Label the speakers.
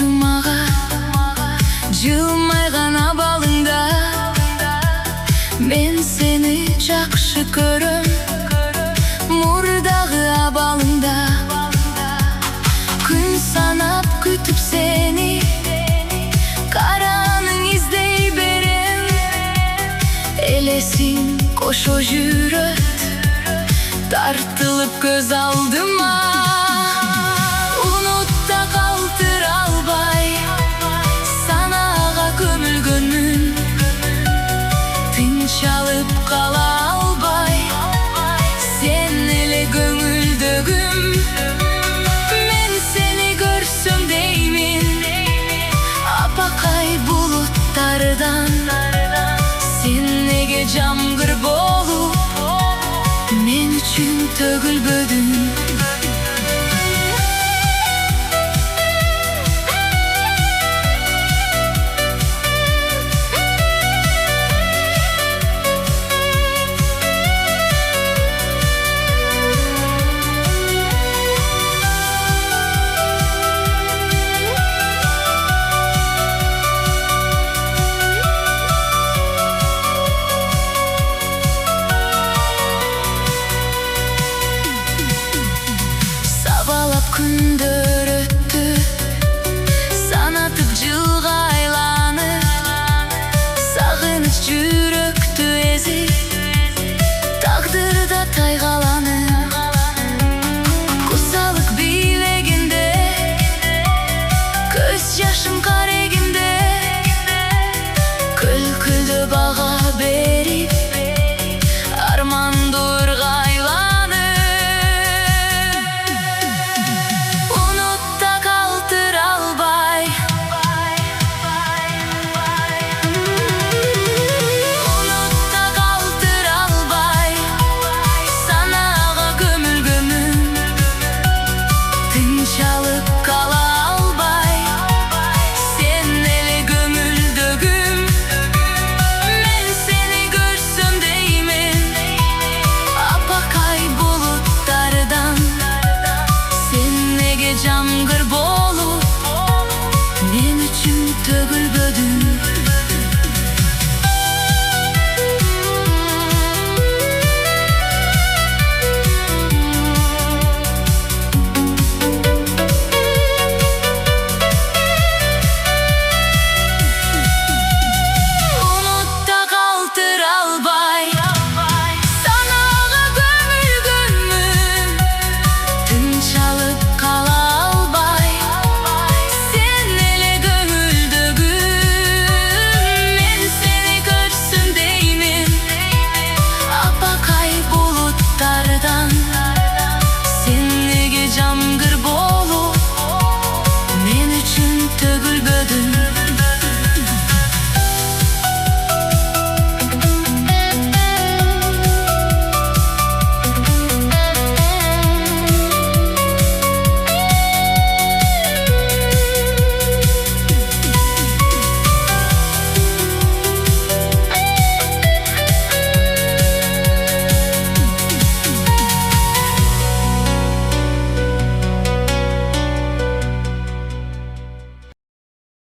Speaker 1: чумага, жылмайган абалыңда мен сени жакшы көрөм. Мурдагы абалыңда күн санап күтүп сени, караның издей берем. Элесиң кошо жүрөт, тартылып көз алдыма. Унутта калтыра албай, санаага көмүлгөнмүн. Тынчалып кала албай, сен эле көңүлдөгүм. Мен сени көрсөм деймин, апакай булуттардан. Сен неге жамгыр болуп мен үчүн төгүлбөдүң? Күндө